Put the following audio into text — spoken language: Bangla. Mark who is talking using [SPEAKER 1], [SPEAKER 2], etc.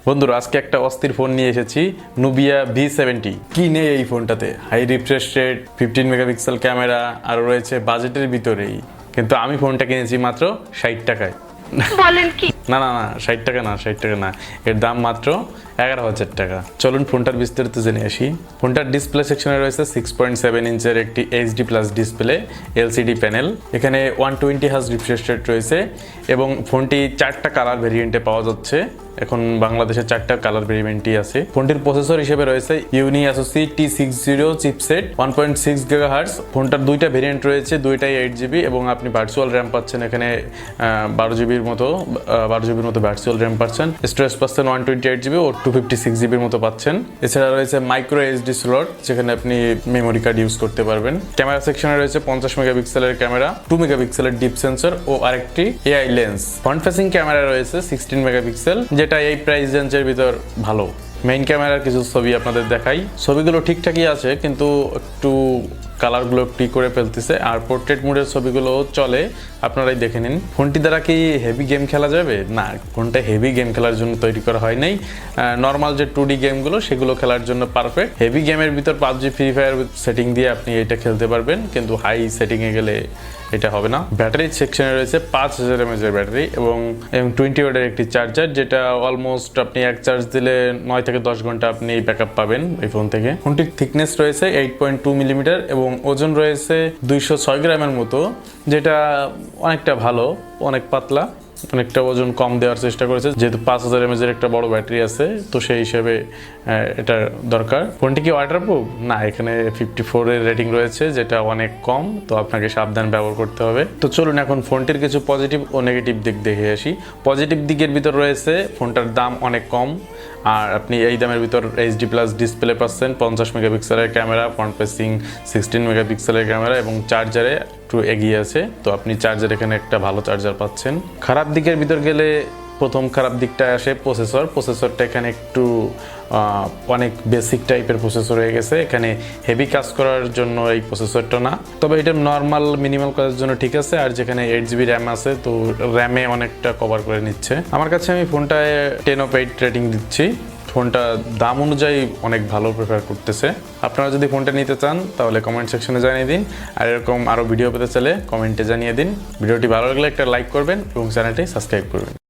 [SPEAKER 1] বন্ধুরা আজকে একটা অস্থির ফোন নিয়ে এসেছি, Nubia V70। কি নেই এই ফোনটাতে? High refresh rate, 15 megapixel camera, আর রয়েছে বাজেটের ভিতরেই। কিন্তু আমি ফোনটা কিনেছি মাত্র 60 টাকায়।
[SPEAKER 2] বলেন কি?
[SPEAKER 1] না না না, 60 টাকা না, 60 টাকা না, এর দাম মাত্র 11,000 টাকা। চলুন ফোনটার বিস্তারিত জেনে আসি। ফোনটার ডিসপ্লে সেকশনে রয়েছে 6.7 ইঞ্চের একটি HD plus display LCD panel. এখানে 120 হার্জ রিফ্রেশ রেট রয়েছে এবং ফোনটি 4টা কালার ভেরিয়েন্টে পাওয়া যাচ্ছে। এখন বাংলাদেশে 4টা কালার ভেরিয়েন্টই আছে। ফোনটির প্রসেসর হিসেবে রয়েছে ইউনি অ্যাসোসি T60 চিপসেট 1.6 GHz। ফোনটার দুইটা ভেরিয়েন্ট রয়েছে, দুইটাই 8GB এবং আপনি ভার্চুয়াল র্যাম পাচ্ছেন এখানে 12GBর মতো ভার্চুয়াল র্যাম পাচ্ছেন। স্টোরেজ পাচ্ছেন 128GB ও 256GB মতো পাচ্ছেন। এছাড়া রয়েছে মাইক্রো এইচডি স্লট, যেখানে আপনি মেমোরি কার্ড ইউজ করতে পারবেন। ক্যামেরা সেকশনে রয়েছে 50 মেগাপিক্সেলের ক্যামেরা, 2 মেগাপিক্সেলের ডিপ সেন্সর ও আরেকটি AI lens. Front facing camera রয়েছে 16 মেগাপিক্সেল, যেটা এই প্রাইস রেঞ্জের ভিতর ভালো। মেইন ক্যামেরার কিছু ছবি আপনাদের দেখাই। ছবিগুলো ঠিকঠাকই আছে, কিন্তু একটু কালারগুলো একটু করে ফেলতেছে। আর পোর্ট্রেট মোডের ছবিগুলো চলে, আপনারাই দেখে নিন। ফোনটি দ্বারা কি হেভি গেম খেলা যাবে? না, ফোনটা হেভি গেম খেলার জন্য তৈরি করা হয় নাই। নর্মাল যে 2D গেমগুলো সেগুলো খেলার জন্য পারফেক্ট। হেভি গেমের ভিতর PUBG, ফ্রি ফায়ার সেটিং দিয়ে আপনি এটা খেলতে পারবেন, কিন্তু হাই সেটিংয়ে গেলে এটা হবে না। ব্যাটারি সেকশনে রয়েছে 5000 mAh এর ব্যাটারি এবং 20 ওয়াটের একটি চার্জার, যেটা অলমোস্ট আপনি এক চার্জ দিলে 9 থেকে 10 ঘন্টা আপনি ব্যাকআপ পাবেন এই ফোন থেকে। ফোনটির থিকনেস রয়েছে 8.2 মিলিমিটার এবং ওজন রয়েছে 206 গ্রামের মতো, যেটা অনেকটা ভালো, অনেক পাতলা। অনেকটা ওজন কম দেওয়ার চেষ্টা করেছে, যেহেতু 5000 mAh এর একটা বড় ব্যাটারি আছে, তো সেই হিসেবে এটা দরকার। ফোনটি কি ওয়াটারপ্রুফ? না, এখানে 54 এর রেটিং রয়েছে, যেটা অনেক কম, তো আপনাকে সাবধান ব্যবহার করতে হবে। তো চলুন এখন ফোনটির কিছু পজিটিভ ও নেগেটিভ দিক দেখে আসি। পজিটিভ দিকের ভিতর রয়েছে ফোনটার দাম অনেক কম, আর আপনি এই দামের ভিতর এইচডি প্লাস ডিসপ্লে পাচ্ছেন, 50 মেগাপিক্সেলের ক্যামেরা, ফ্রন্ট ফেসিং 16 মেগাপিক্সেলের ক্যামেরা এবং চার্জারে একটু এগিয়ে আছে, তো আপনি চার্জার এখানে একটা ভালো চার্জার পাচ্ছেন। খারাপ দিকের ভিতর গেলে প্রথম খারাপ দিকটা আসে প্রসেসরটা এখানে একটু অনেক বেসিক টাইপের প্রসেসর হয়ে গেছে। এখানে হেভি কাজ করার জন্য এই প্রসেসরটা না, তবে এটা নর্মাল মিনিমাল কাজের জন্য ঠিক আছে। আর যেখানে 8GB র্যাম আছে, তো র্যামে অনেকটা কভার করে নিচ্ছে। আমার কাছে আমি ফোনটায় 10/8 রেটিং দিচ্ছি। ফোনটা দাম অনুযায়ী অনেক ভালো প্রেফার করতেছে। আপনারা যদি ফোনটা নিতে চান তাহলে কমেন্ট সেকশনে জানিয়ে দিন, আর এরকম আরও ভিডিও পেতে চাইলে কমেন্টে জানিয়ে দিন। ভিডিওটি ভালো লাগলে একটা লাইক করবেন এবং চ্যানেলটি সাবস্ক্রাইব করবেন।